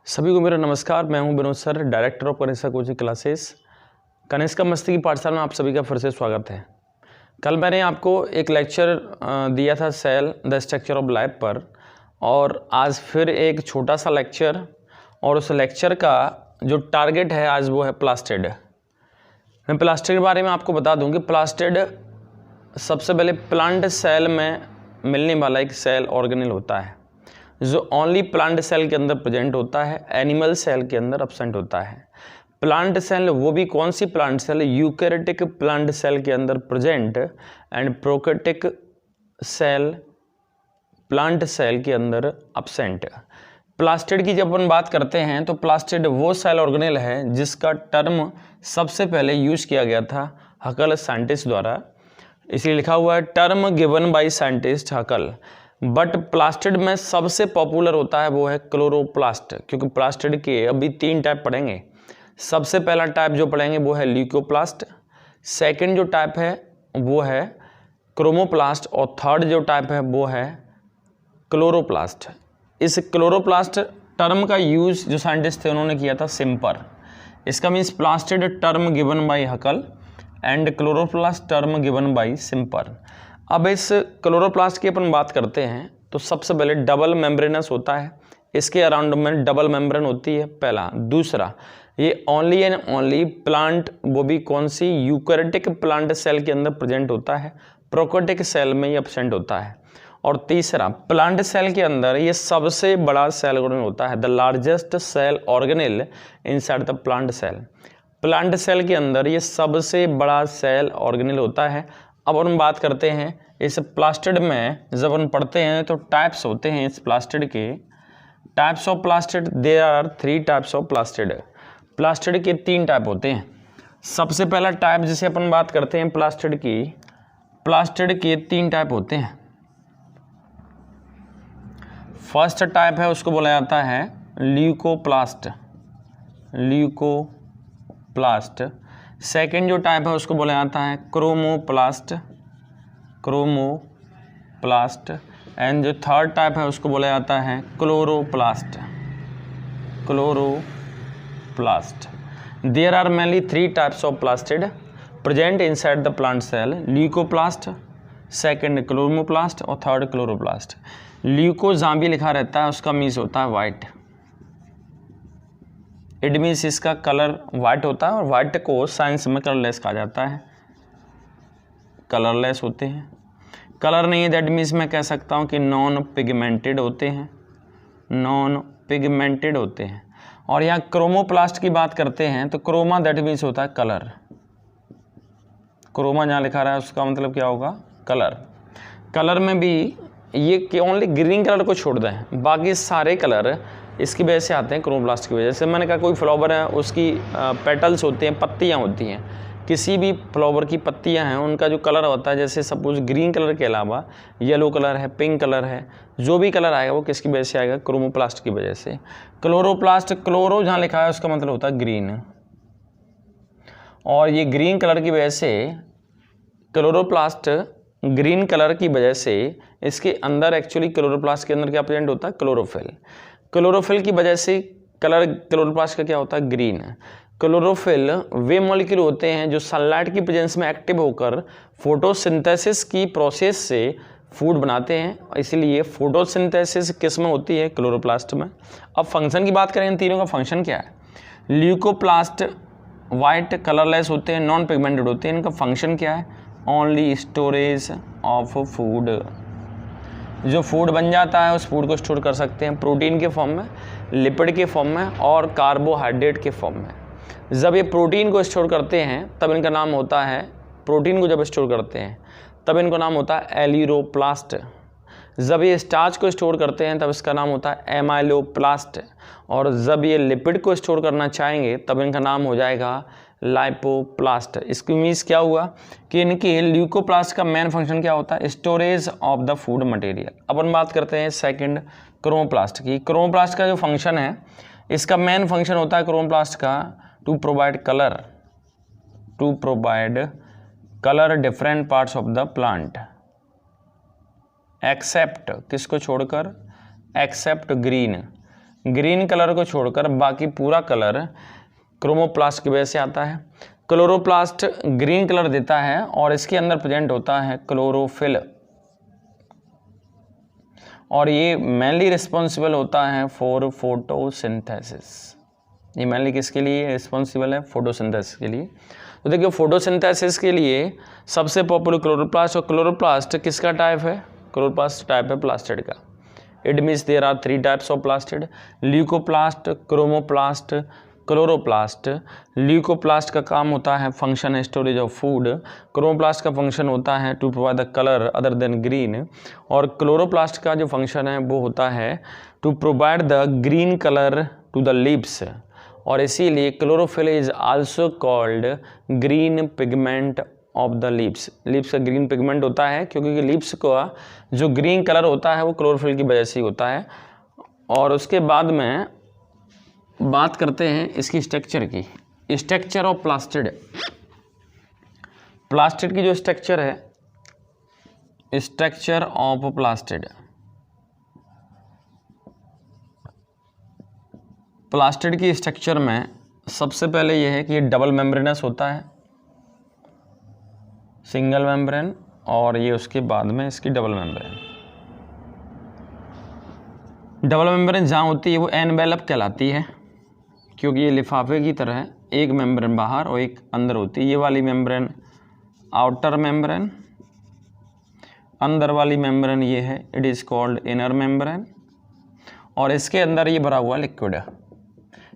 सभी को मेरा नमस्कार। मैं हूं Vinod sir, director of Kanishka coaching classes. Kanishka मस्ती की पाठशाला में आप सभी का फिर से स्वागत है। कल मैंने आपको एक लेक्चर दिया था cell the structure of life पर, और आज फिर एक छोटा सा लेक्चर, और उस लेक्चर का जो टारगेट है आज वो है प्लास्टिड। मैं प्लास्टिड के बारे में आपको बता दूं कि प्लास्टिड सबसे पहले प्लांट सेल में मिलने वाला एक सेल ऑर्गेनेल होता है जो ओनली प्लांट सेल के अंदर प्रेजेंट होता है, एनिमल सेल के अंदर एब्सेंट होता है। प्लांट सेल वो भी कौन सी plant cell? Eukaryotic plant cell के अंदर present, and prokaryotic cell plant cell के अंदर एब्सेंट। प्लास्टिड की जब अपन बात करते हैं तो प्लास्टिड वो सेल ऑर्गेनेल है जिसका टर्म सबसे पहले यूज किया गया था हकल साइंटिस्ट द्वारा, इसलिए लिखा हुआ है term given by scientist Haeckel. But plastid में सबसे पॉपुलर होता है वो है क्लोरोप्लास्ट, क्योंकि प्लास्टिड के अभी 3 टाइप पढ़ेंगे। सबसे पहला टाइप जो पढ़ेंगे वो है ल्यूकोप्लास्ट, सेकंड जो टाइप है वो है क्रोमोप्लास्ट, और थर्ड जो टाइप है वो है क्लोरोप्लास्ट। इस क्लोरोप्लास्ट टर्म का यूज जो साइंटिस्ट थे उन्होंने किया था सिम्पर। इसका means plastid term given by Haeckel and chloroplast term given by Schimper. अब इस क्लोरोप्लास्ट की अपन बात करते हैं तो सबसे पहले डबल मेम्ब्रेनस होता है, इसके अराउंड में डबल मेम्ब्रेन होती है पहला। दूसरा, ये ओनली एंड ओनली प्लांट, वो भी कौन सी? यूकैरियोटिक प्लांट सेल के अंदर प्रेजेंट होता है, प्रोकैरियोटिक सेल में ये एब्सेंट होता है। और तीसरा, प्लांट सेल के अंदर ये सबसे बड़ा सेल ऑर्गेनेल होता है, the largest cell organelle inside the plant cell. Plant cell के अंदर ये सबसे बड़ा सेल ऑर्गेनेल होता है। अब हम बात करते हैं इस प्लास्टिड में, जब हम पढ़ते हैं तो टाइप्स होते हैं इस प्लास्टिड के। Types of plastid, there are 3 types of plastid. Plastid के 3 टाइप होते हैं। सबसे पहला टाइप जिसे अपन बात करते हैं प्लास्टिड की, प्लास्टिड के 3 टाइप होते हैं। फर्स्ट टाइप है उसको बोला जाता है ल्यूकोप्लास्ट, ल्यूकोप्लास्ट। सेकेंड जो टाइप है उसको बोला जाता है क्रोमोप्लास्ट, क्रोमोप्लास्ट। एंड जो थर्ड टाइप है उसको बोला जाता है chloroplast, chloroplast. There are mainly 3 types of plastid present inside the plant cell, leucoplast, second chloroplast और थर्ड क्लोरोप्लास्ट। ल्यूको जहाँ भी लिखा रहता है उसका मीन्स होता है वाइट, इट मीन्स इसका कलर वाइट होता है, और वाइट को साइंस में कलरलेस कहा जाता है, कलरलेस होते हैं। कलर नहीं है दैट मीन्स मैं कह सकता हूँ कि नॉन पिगमेंटेड होते हैं, नॉन पिगमेंटेड होते हैं। और यहाँ क्रोमोप्लास्ट की बात करते हैं तो क्रोमा दैट मीन्स होता है कलर, क्रोमा जहाँ लिखा रहा है उसका मतलब क्या होगा? कलर। कलर में भी ये ओनली ग्रीन कलर को छोड़ दें, बाकी सारे कलर इसकी वजह से आते हैं क्रोमोप्लास्ट की वजह से। मैंने कहा कोई फ्लावर है उसकी पेटल्स होते हैं, पत्तियां होती हैं, किसी भी फ्लावर की पत्तियां हैं उनका जो कलर होता है, जैसे सपोज ग्रीन कलर के अलावा येलो कलर है, पिंक कलर है, जो भी कलर आएगा वो किसकी वजह से आएगा? क्रोमोप्लास्ट की वजह से। क्लोरोप्लास्ट, क्लोरो जहाँ लिखा है उसका मतलब होता है ग्रीन, और ये ग्रीन कलर की वजह से क्लोरोप्लास्ट, ग्रीन कलर की वजह से इसके अंदर एक्चुअली क्लोरोप्लास्ट के अंदर क्या प्रेजेंट होता है? क्लोरोफिल। क्लोरोफिल की वजह से कलर क्लोरोप्लास्ट का क्या होता है? ग्रीन। क्लोरोफिल वे मॉलिक्यूल होते हैं जो सनलाइट की प्रेजेंस में एक्टिव होकर फोटोसिंथेसिस की प्रोसेस से फूड बनाते हैं, इसलिए फोटोसिंथेसिस किस में होती है? क्लोरोप्लास्ट में। अब फंक्शन की बात करें, इन तीनों का फंक्शन क्या है? ल्यूकोप्लास्ट वाइट कलरलेस होते हैं, नॉन पिगमेंटेड होते हैं, इनका फंक्शन क्या है? Only storage of food. जो फूड बन जाता है उस फूड को स्टोर कर सकते हैं प्रोटीन के फॉर्म में, लिपिड के फॉर्म में और कार्बोहाइड्रेट के फॉर्म में। जब ये प्रोटीन को स्टोर करते हैं तब इनका नाम होता है, प्रोटीन को जब स्टोर करते हैं तब इनका नाम होता है एलिरोप्लास्ट। जब ये स्टार्च को स्टोर करते हैं तब इसका नाम होता है एमाइलोप्लास्ट, और जब ये लिपिड को स्टोर करना चाहेंगे तब इनका नाम हो जाएगा लाइपोप्लास्ट। इसकी मीन्स क्या हुआ कि इनके ल्यूकोप्लास्ट का मेन फंक्शन क्या होता है? Storage of the food material. अपन बात करते हैं सेकंड क्रोमोप्लास्ट की। क्रोमोप्लास्ट का जो फंक्शन है, इसका मेन फंक्शन होता है क्रोमोप्लास्ट का to provide colour, to provide colour different parts of the plant, except किसको छोड़कर? Accept green. ग्रीन कलर को छोड़कर बाकी पूरा कलर क्रोमोप्लास्ट की वजह से आता है। क्लोरोप्लास्ट ग्रीन कलर देता है और इसके अंदर प्रेजेंट होता है क्लोरोफिल, और ये मेनली रिस्पॉन्सिबल होता है फॉर फोटोसिंथेसिस। ये मेनली किसके लिए रिस्पॉन्सिबल है? फोटोसिंथेसिस के लिए। तो देखिए फोटोसिंथेसिस के लिए सबसे पॉपुलर क्लोरोप्लास्ट, और क्लोरोप्लास्ट किसका टाइप है? क्लोरोप्लास्ट टाइप है प्लास्टिड का। It means there are 3 types of plastid, leucoplast, chromoplast, chloroplast. Leucoplast का काम होता है function storage of food, chromoplast का फंक्शन होता है to provide the colour other than green, और क्लोरोप्लास्ट का जो फंक्शन है वो होता है to provide the green colour to the leaves, और इसीलिए chlorophyll is also called green pigment of the leaves. Leaves का ग्रीन पिगमेंट होता है क्योंकि लीव्स का जो ग्रीन कलर होता है वो क्लोरोफिल की वजह से ही होता है। और उसके बाद में बात करते हैं इसकी स्ट्रक्चर की, स्ट्रक्चर ऑफ प्लास्टिड। प्लास्टिड की जो स्ट्रक्चर है, स्ट्रक्चर ऑफ प्लास्टिड, प्लास्टिड की स्ट्रक्चर में सबसे पहले यह है कि ये डबल मेम्ब्रेनस होता है, सिंगल मेम्ब्रेन, और ये उसके बाद में इसकी डबल मेम्ब्रेन। डबल मेम्ब्रेन जहाँ होती है वो एनवेलप कहलाती है, क्योंकि ये लिफाफे की तरह है, एक मेम्ब्रेन बाहर और एक अंदर होती है। ये वाली मेम्ब्रेन आउटर मेम्ब्रेन, अंदर वाली मेम्ब्रेन ये है, it is called inner membrane, और इसके अंदर ये भरा हुआ लिक्विड है।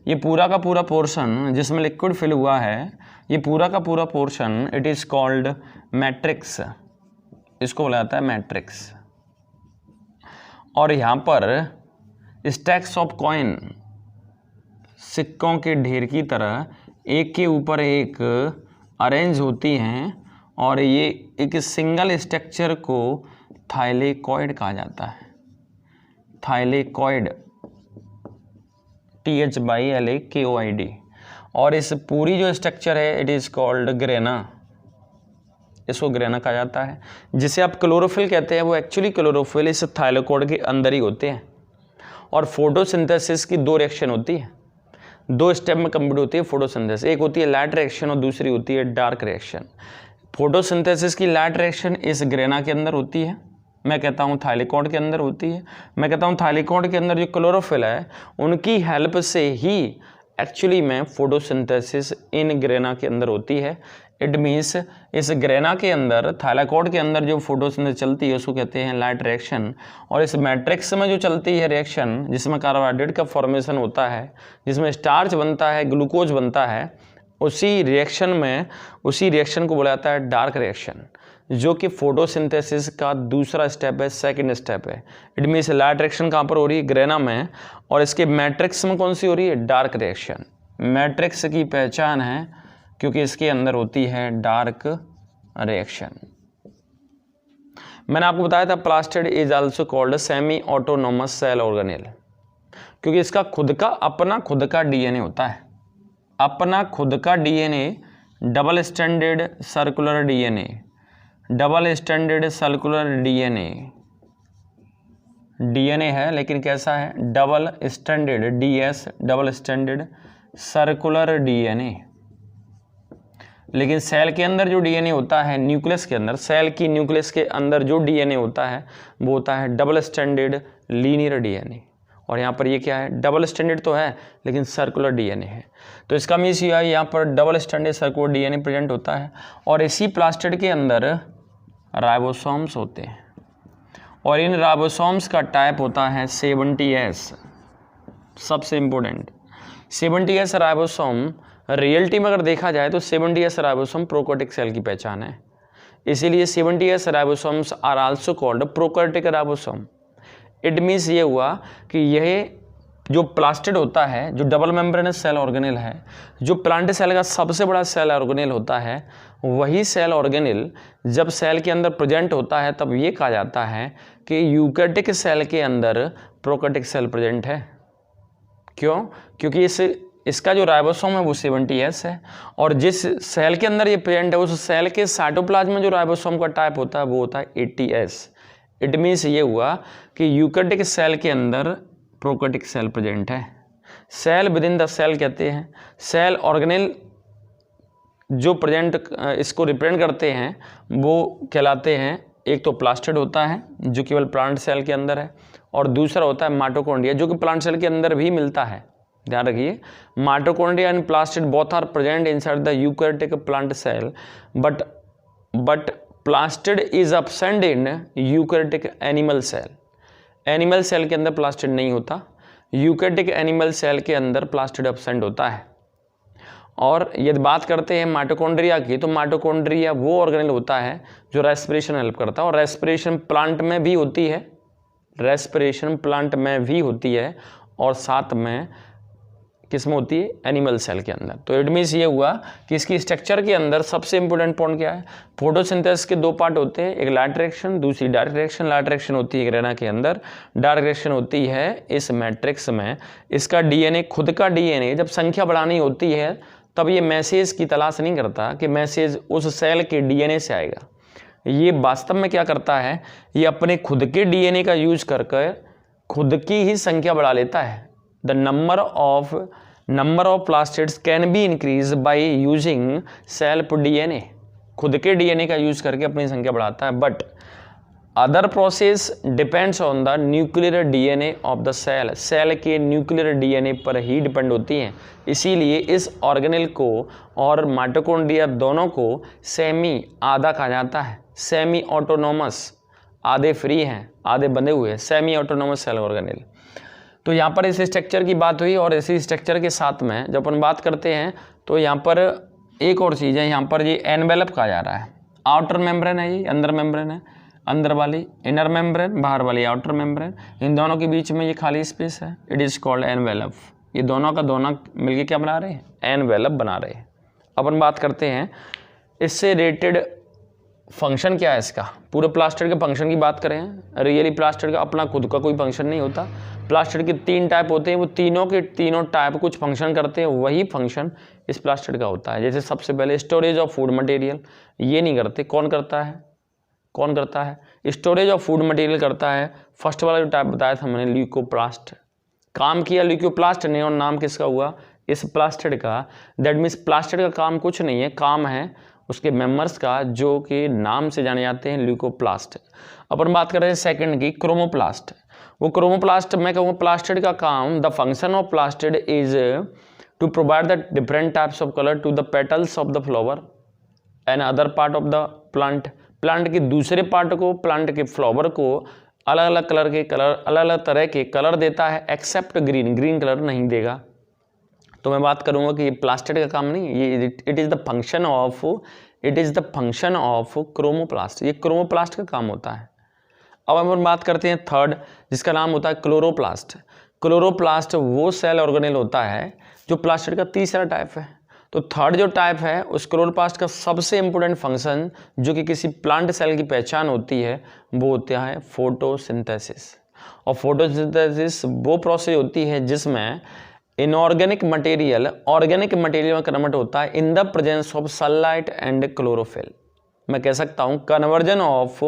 ये पूरा का पूरा पोर्शन जिसमें लिक्विड फिल हुआ है, ये पूरा का पूरा portion it is called matrix, इसको बोला जाता है मैट्रिक्स। और यहाँ पर स्टैक्स ऑफ कॉइन, सिक्कों के ढेर की तरह एक के ऊपर एक अरेंज होती हैं, और ये एक सिंगल स्ट्रक्चर को थाइलेकॉइड कहा जाता है। Thylakoid, THYLAKOID। और इस पूरी जो स्ट्रक्चर है इट इज़ कॉल्ड ग्रेना, इसको ग्रेना कहा जाता है। जिसे आप क्लोरोफिल कहते हैं वो एक्चुअली क्लोरोफिल इस थाइलेकॉइड के अंदर ही होते हैं। और फोटोसिंथेसिस की 2 रिएक्शन होती है, 2 स्टेप में कंप्लीट होती है फोटोसिंथेसिस। एक होती है लाइट रिएक्शन और दूसरी होती है डार्क रिएक्शन। फोटोसिंथेसिस की लाइट रिएक्शन इस ग्रेना के अंदर होती है, मैं कहता हूँ थाइलेकॉइड के अंदर होती है। मैं कहता हूँ थाइलेकॉइड के अंदर जो क्लोरोफिल है उनकी हेल्प से ही एक्चुअली में फोटोसिंथेसिस इन ग्रेना के अंदर होती है। इट मीन्स इस ग्रेना के अंदर, थाइलेकॉइड के अंदर जो फोटोसिंथेसिस चलती है उसको कहते हैं लाइट रिएक्शन। और इस मैट्रिक्स में जो चलती है रिएक्शन, जिसमें कार्बोहाइड्रेट का फॉर्मेशन होता है, जिसमें स्टार्च बनता है, ग्लूकोज बनता है, उसी रिएक्शन को बोला जाता है डार्क रिएक्शन, जो कि फोटोसिंथेसिस का दूसरा स्टेप है, सेकंड स्टेप है। इट मीन्स लाइट रिएक्शन कहाँ पर हो रही है? ग्रेना में। और इसके मैट्रिक्स में कौन सी हो रही है? Dark reaction. मैट्रिक्स की पहचान है क्योंकि इसके अंदर होती है डार्क रिएक्शन। मैंने आपको बताया था plastid is also called semi autonomous cell organelle, क्योंकि इसका अपना खुद का डीएनए होता है, अपना खुद का DNA, double standard circular DNA, double standard circular DNA है, लेकिन कैसा है? Double standard, DS double standard circular DNA. लेकिन सेल के अंदर जो डीएनए होता है, न्यूक्लियस के अंदर, सेल की न्यूक्लियस के अंदर जो डीएनए होता है वो होता है डबल स्टैंडर्ड लीनियर डीएनए। और यहाँ पर ये क्या है? डबल स्टैंडर्ड तो है लेकिन सर्कुलर डीएनए है। तो इसका मीन्स ये है यहाँ पर double standard circular DNA present होता है। और इसी प्लास्टिड के अंदर राइबोसोम्स होते हैं, और इन राइबोसोम्स का टाइप होता है 70S। सबसे इम्पोर्टेंट 70S राइबोसोम, रियलिटी में अगर देखा जाए तो 70S राइबोसोम प्रोकैरियोटिक सेल की पहचान है। इसीलिए 70S ribosomes are also called prokaryotic ribosome. It means ये हुआ कि यह जो प्लास्टिड होता है, जो डबल मेम्ब्रेनस सेल ऑर्गेनेल है, जो प्लांट सेल का सबसे बड़ा सेल ऑर्गेनेल होता है, वही सेल ऑर्गेनेल जब सेल के अंदर प्रेजेंट होता है तब ये कहा जाता है कि यूकैरियोटिक सेल के अंदर प्रोकैरियोटिक सेल प्रेजेंट है। क्यों? क्योंकि इसका जो राइबोसोम है वो 70S है, और जिस सेल के अंदर ये प्रेजेंट है उस सेल के साइटोप्लाज्म में जो राइबोसोम का टाइप होता है वो होता है 80S। इट मीन्स ये हुआ कि यूकैरियोटिक सेल के अंदर प्रोकैरियोटिक सेल प्रेजेंट है। Cell within the cell कहते हैं। सेल ऑर्गेनेल जो प्रेजेंट इसको रिप्रेजेंट करते हैं वो कहलाते हैं, एक तो प्लास्टिड होता है जो केवल प्लांट सेल के अंदर है, और दूसरा होता है माइटोकॉन्ड्रिया जो कि प्लांट सेल के अंदर भी मिलता है। ध्यान रखिए, mitochondria and plastid both are present inside the eukaryotic plant cell, but plastid is absent in eukaryotic animal cell. Animal cell के अंदर प्लास्टिड नहीं होता, यूकैरियोटिक एनिमल सेल के अंदर प्लास्टिड एब्सेंट होता है। और यदि बात करते हैं माइटोकॉन्ड्रिया की, तो माइटोकॉन्ड्रिया वो ऑर्गेनेल होता है जो रेस्पिरेशन हेल्प करता है, और रेस्पिरेशन प्लांट में भी होती है, रेस्पिरेशन प्लांट में भी होती है, और साथ में किस में होती है, एनिमल सेल के अंदर। तो इट मीन्स ये हुआ कि इसकी स्ट्रक्चर के अंदर सबसे इंपॉर्टेंट पॉइंट क्या है, फोटोसिंथेसिस के दो पार्ट होते हैं, एक लाइट डायरेक्शन, दूसरी डायरेक्ट डायरेक्शन। लाइट डायरेक्शन होती है ग्रेना के अंदर, डायरेक्ट डायरेक्शन होती है इस मैट्रिक्स में। इसका डीएनए, खुद का डीएनए जब संख्या बढ़ानी होती है तब ये मैसेज की तलाश नहीं करता कि मैसेज उस सेल के डीएनए से आएगा। ये वास्तव में क्या करता है, ये अपने खुद के डीएनए का यूज करके खुद की ही संख्या बढ़ा लेता है। The number of plastids can be increase by using self DNA. खुद के डीएनए का यूज करके अपनी संख्या बढ़ाता है, but other process depends on the nuclear DNA of the cell. Cell के न्यूक्लियर डीएनए पर ही डिपेंड होती हैं। इसीलिए इस ऑर्गेनेल को और माइटोकॉन्ड्रिया दोनों को सेमी, आधा कहा जाता है। सेमी ऑटोनोमस, आधे फ्री हैं, आधे बंधे हुए, सेमी ऑटोनोमस सेल ऑर्गेनेल। तो यहाँ पर इस स्ट्रक्चर की बात हुई, और इसी स्ट्रक्चर के साथ में जब अपन बात करते हैं तो यहाँ पर एक और चीज़ है, यहाँ पर ये एनवेलप कहा जा रहा है। आउटर मेम्ब्रेन है, ये अंदर मेम्ब्रेन है, अंदर वाली इनर मेम्ब्रेन, बाहर वाली आउटर मेम्ब्रेन, इन दोनों के बीच में ये खाली स्पेस है, इट इज़ कॉल्ड एनवेलप। ये दोनों का दोनों मिलके क्या बना रहे हैं, एनवेलप बना रहे हैं। अपन बात करते हैं इससे रिलेटेड फंक्शन क्या है इसका। पूरे प्लास्टिड के फंक्शन की बात करें, रियली प्लास्टिड का अपना खुद का कोई फंक्शन नहीं होता। प्लास्टिड के 3 टाइप होते हैं, वो तीनों के तीनों टाइप कुछ फंक्शन करते हैं, वही फंक्शन इस प्लास्टिड का होता है। जैसे सबसे पहले स्टोरेज ऑफ फूड मटेरियल, ये नहीं करते, कौन करता है, कौन करता है, स्टोरेज ऑफ फूड मटेरियल करता है। फर्स्ट वाला जो टाइप बताया था मैंने, ल्यूकोप्लास्ट, काम किया ल्यूकोप्लास्ट ने, और नाम किसका हुआ, इस प्लास्टिड का। दैट मीन्स प्लास्टिड का काम कुछ नहीं है, काम है उसके मेंबर्स का जो कि नाम से जाने जाते हैं ल्यूकोप्लास्ट। अपन बात कर रहे हैं सेकंड की, क्रोमोप्लास्ट। वो क्रोमोप्लास्ट, मैं कहूँगा प्लास्टिड का काम, the function of plastid is to provide the different types of colour to the petals of the flower and other part of the plant. Plant के दूसरे पार्ट को, प्लांट के फ्लावर को अलग अलग कलर के अलग अलग तरह के कलर देता है, एक्सेप्ट ग्रीन, ग्रीन कलर नहीं देगा। तो मैं बात करूंगा कि ये प्लास्टिड का काम नहीं, ये it is the function of chromoplast. ये क्रोमोप्लास्ट का काम होता है। अब हम बात करते हैं थर्ड, जिसका नाम होता है क्लोरोप्लास्ट। क्लोरोप्लास्ट वो सेल ऑर्गेनेल होता है जो प्लास्टिड का तीसरा टाइप है। तो थर्ड जो टाइप है उस क्लोरोप्लास्ट का सबसे इंपॉर्टेंट फंक्शन जो कि किसी प्लांट सेल की पहचान होती है वो होता है फोटोसिंथेसिस। और फोटोसिंथेसिस वो प्रोसेस होती है जिसमें इनऑर्गेनिक मटेरियल ऑर्गेनिक मटेरियल में कन्वर्ट होता है in the presence of sunlight and chlorophyll. मैं कह सकता हूँ conversion of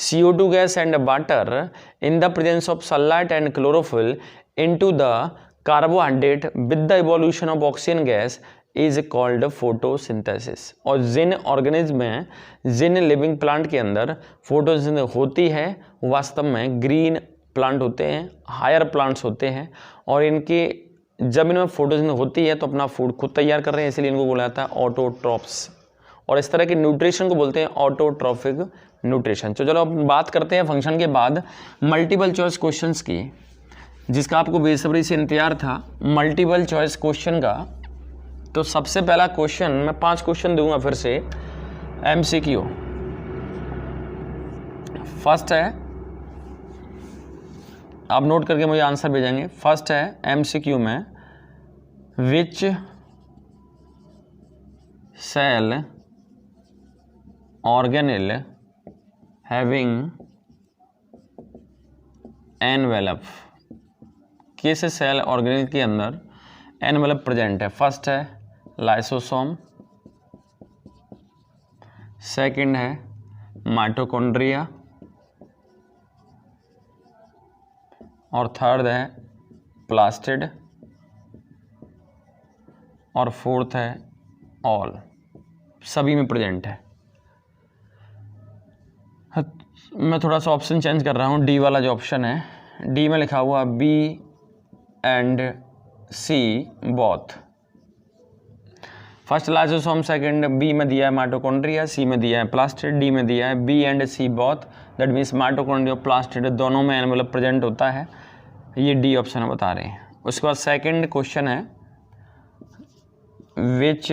CO2 gas and water in the presence of sunlight and chlorophyll into the carbohydrate with the evolution of oxygen gas is called photosynthesis. और जिन organism में, जिन living plant के अंदर photosynthesis होती है वास्तव में ग्रीन प्लांट होते हैं, हायर प्लांट्स होते हैं, और इनके जब इनमें फोटोसिंथेसिस होती है तो अपना फूड खुद तैयार कर रहे हैं, इसलिए इनको बोला जाता है ऑटोट्रॉप्स। और इस तरह के न्यूट्रिशन को बोलते हैं ऑटोट्रॉफिक न्यूट्रिशन। तो चलो अब बात करते हैं फंक्शन के बाद मल्टीपल चॉइस क्वेश्चंस की, जिसका आपको बेसब्री से इंतजार था, मल्टीपल चॉइस क्वेश्चन का। तो सबसे पहला क्वेश्चन, मैं 5 क्वेश्चन दूंगा फिर से, MCQ। फर्स्ट है, आप नोट करके मुझे आंसर भेजेंगे। फर्स्ट है MCQ में, विच सेल ऑर्गेनेल हैविंग एनवेलप, किस सेल ऑर्गेनेल के अंदर एनवेलप प्रेजेंट है। फर्स्ट है लाइसोसोम, सेकंड है माइटोकॉन्ड्रिया, और थर्ड है प्लास्टिड और फोर्थ है ऑल, सभी में प्रेजेंट है। मैं थोड़ा सा ऑप्शन चेंज कर रहा हूँ। डी वाला जो ऑप्शन है, डी में लिखा हुआ B and C both. First lysosome, second B में दिया है माइटोकॉन्ड्रिया, सी में दिया है प्लास्टिड, डी में दिया है B and C both, that means mitochondria और प्लास्टिड दोनों में एनवेलप प्रेजेंट होता है। ये डी ऑप्शन में बता रहे हैं। उसके बाद सेकंड क्वेश्चन है, which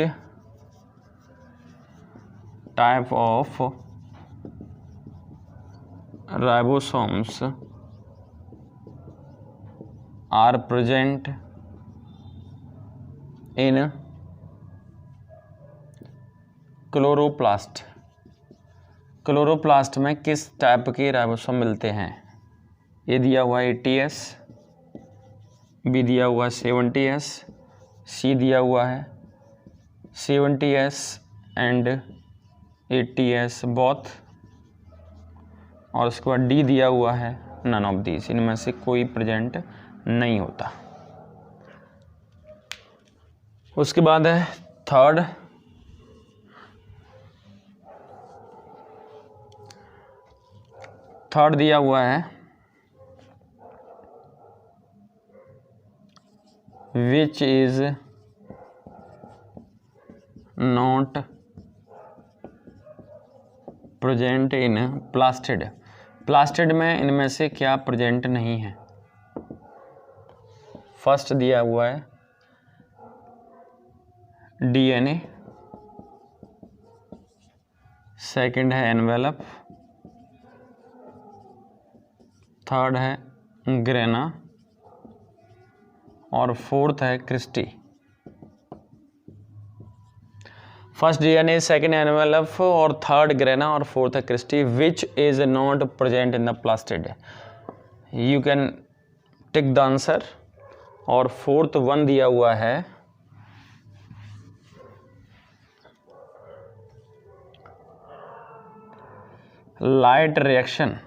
type of ribosomes are present in chloroplast. Chloroplast में किस टाइप के राइबोसोम मिलते हैं? ए दिया हुआ है 80S, बी दिया हुआ है 70S, सी दिया हुआ है 70S एंड 80S बोथ, और उसके बाद डी दिया हुआ है नन ऑफ दीज, इनमें से कोई प्रेजेंट नहीं होता। उसके बाद है थर्ड दिया हुआ है, विच is not present in plastid. Plastid में इनमें से क्या प्रेजेंट नहीं है? फर्स्ट दिया हुआ है DNA, सेकंड है एनवेलप, थर्ड है ग्रेना और फोर्थ है cristae. First DNA, second envelope और थर्ड ग्रेना और फोर्थ है cristae. Which is not present in the plastid? You can tick the answer. और फोर्थ वन दिया हुआ है light reaction.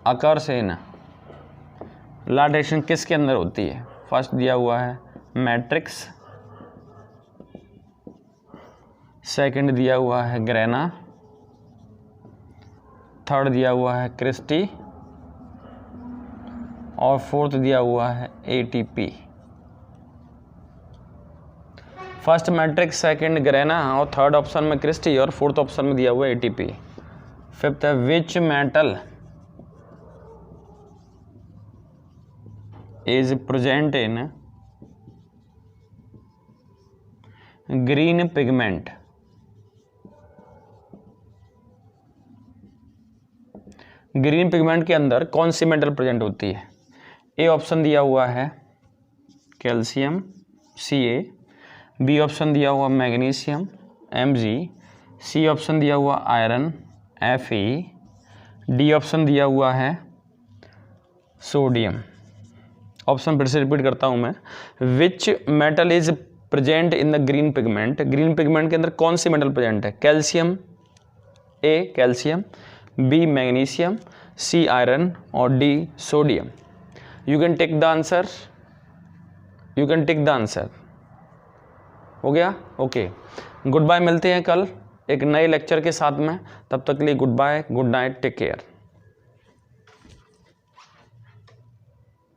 Occurs in, light reaction किसके अंदर होती है? फर्स्ट दिया हुआ है मैट्रिक्स, सेकंड दिया हुआ है ग्रेना, थर्ड दिया हुआ है क्रिस्टी और फोर्थ दिया हुआ है ATP। First matrix, second grana और थर्ड ऑप्शन में क्रिस्टी और फोर्थ ऑप्शन में दिया हुआ है ATP। फिफ्थ है which metal is present in green pigment। Green pigment के अंदर कौन सी मेटल प्रेजेंट होती है? ए ऑप्शन दिया हुआ है कैल्शियम Ca, बी ऑप्शन दिया हुआ मैग्नीशियम Mg, सी ऑप्शन दिया हुआ आयरन Fe, डी ऑप्शन दिया हुआ है सोडियम। ऑप्शन फिर से रिपीट करता हूं मैं। Which metal is present in the green pigment? Green pigment के अंदर कौन सी मेटल प्रेजेंट है? Calcium, A calcium, B magnesium, C iron और D sodium. You can take the answer, you can take the answer. हो गया? Okay, good bye. मिलते हैं कल एक नए लेक्चर के साथ में। तब तक के लिए goodbye, good night, take care.